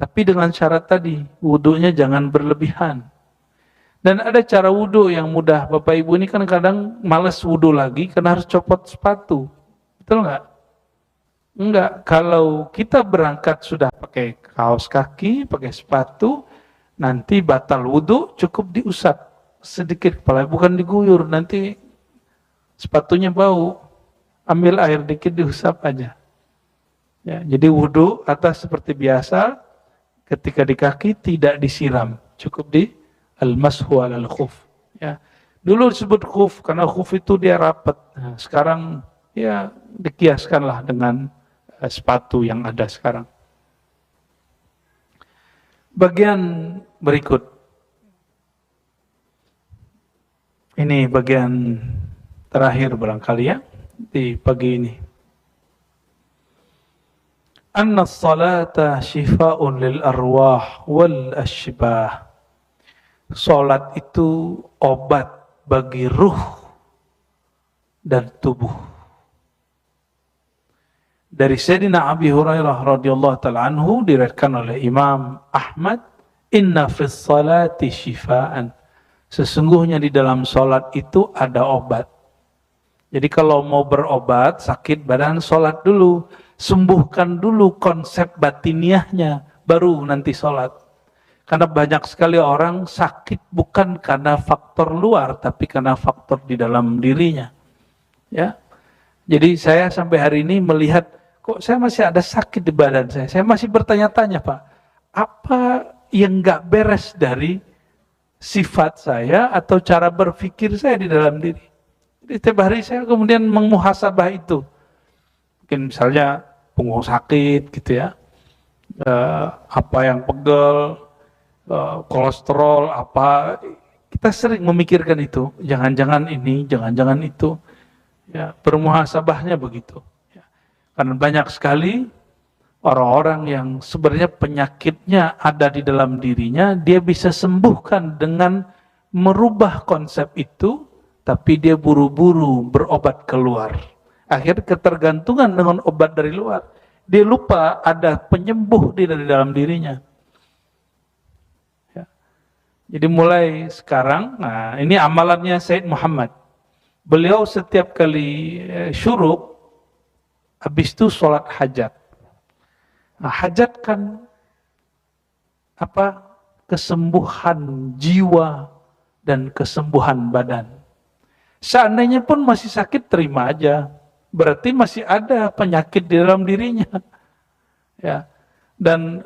Tapi dengan syarat tadi, wudunya jangan berlebihan. Dan ada cara wudu yang mudah. Bapak Ibu ini kan kadang malas wudu lagi karena harus copot sepatu. Betul nggak? Enggak. Kalau kita berangkat sudah pakai kaos kaki, pakai sepatu, nanti batal wudu, cukup diusap sedikit kepala, bukan diguyur, nanti sepatunya bau. Ambil air dikit diusap aja. Ya, jadi wudu atas seperti biasa, ketika di kaki tidak disiram, cukup di al-mashu alal khuf. Ya. Dulu disebut khuf karena khuf itu dia rapat. Nah, sekarang ya dikiaskanlah dengan sepatu yang ada sekarang. Bagian berikut. Ini bagian terakhir barangkali ya di pagi ini. Anna as-salata shifa'un lil arwah wal ashbah. Salat itu obat bagi ruh dan tubuh. Dari Sayyidina Abi Hurairah radhiyallahu ta'ala anhu diriwayatkan oleh Imam Ahmad, inna fis salati shifaan. Sesungguhnya di dalam salat itu ada obat. Jadi kalau mau berobat sakit badan, salat dulu, sembuhkan dulu konsep batiniahnya, baru nanti salat. Karena banyak sekali orang sakit bukan karena faktor luar, tapi karena faktor di dalam dirinya. Ya. Jadi saya sampai hari ini melihat, kok saya masih ada sakit di badan saya. Saya masih bertanya-tanya, Pak, apa yang nggak beres dari sifat saya atau cara berpikir saya di dalam diri? Jadi setiap hari saya kemudian memuhasabah itu. Mungkin misalnya punggung sakit gitu ya, apa yang pegel, kolesterol apa, kita sering memikirkan itu, jangan-jangan ini, jangan-jangan itu, ya, bermuhasabahnya begitu, ya. Karena banyak sekali orang-orang yang sebenarnya penyakitnya ada di dalam dirinya, dia bisa sembuhkan dengan merubah konsep itu, tapi dia buru-buru berobat keluar. Akhirnya ketergantungan dengan obat dari luar. Dia lupa ada penyembuh dari dalam dirinya. Ya. Jadi mulai sekarang, nah ini amalannya Sayyid Muhammad. Beliau setiap kali syuruk, habis itu sholat hajat. Nah, hajat kan apa? Kesembuhan jiwa dan kesembuhan badan. Seandainya pun masih sakit, terima aja. Berarti masih ada penyakit di dalam dirinya. Ya. Dan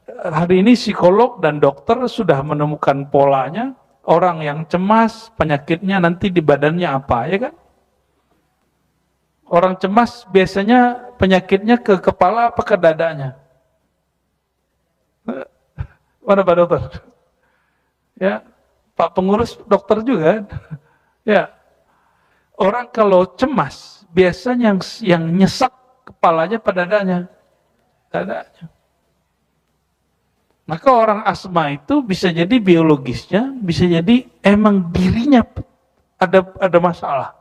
hari ini psikolog dan dokter sudah menemukan polanya. Orang yang cemas, penyakitnya nanti di badannya apa, ya kan? Orang cemas biasanya penyakitnya ke kepala apa ke dadanya? Mana Pak Dokter? Ya, Pak Pengurus dokter juga. Ya, orang kalau cemas biasanya yang nyesek kepalanya pada dadanya. Maka orang asma itu bisa jadi biologisnya, bisa jadi emang dirinya ada masalah.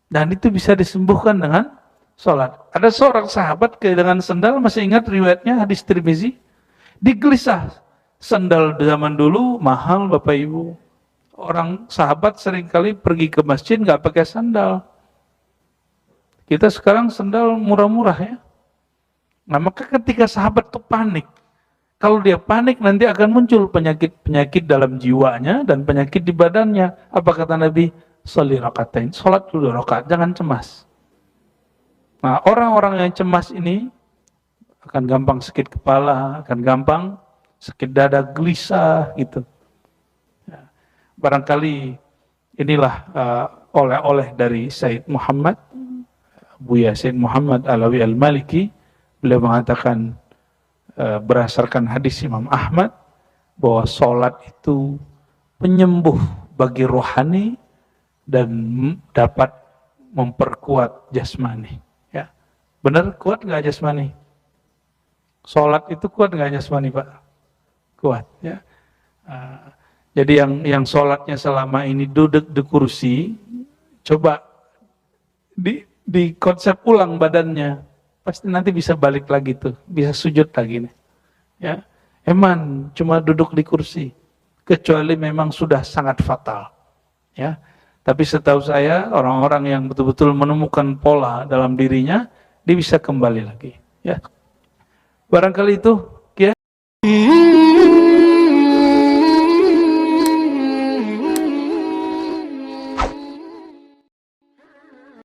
Dan itu bisa disembuhkan dengan sholat. Ada seorang sahabat dengan sendal, masih ingat riwayatnya hadis Tirmizi? Digelisah. Sendal zaman dulu mahal Bapak Ibu. Orang sahabat seringkali pergi ke masjid nggak pakai sandal. Kita sekarang sandal murah-murah ya. Nah maka ketika sahabat itu panik, kalau dia panik nanti akan muncul penyakit-penyakit dalam jiwanya dan penyakit di badannya. Apa kata Nabi? Sholli rakaatain, sholat dulu rakaat, jangan cemas. Nah orang-orang yang cemas ini akan gampang sakit kepala, akan gampang sakit dada, gelisah gitu. Ya. Barangkali inilah oleh-oleh dari Sayyid Muhammad, Buya Sayyid Muhammad Alawi Al-Maliki. Beliau mengatakan berdasarkan hadis Imam Ahmad bahwa sholat itu penyembuh bagi rohani dan dapat memperkuat jasmani. Ya, benar kuat nggak jasmani? Sholat itu kuat nggak jasmani Pak? Kuat. Ya. Jadi yang sholatnya selama ini duduk di kursi, coba di konsep ulang badannya. Pasti nanti bisa balik lagi tuh, bisa sujud lagi nih. Ya, eman cuma duduk di kursi, kecuali memang sudah sangat fatal. Ya, tapi setahu saya orang-orang yang betul-betul menemukan pola dalam dirinya, dia bisa kembali lagi. Ya, barangkali itu. Ya.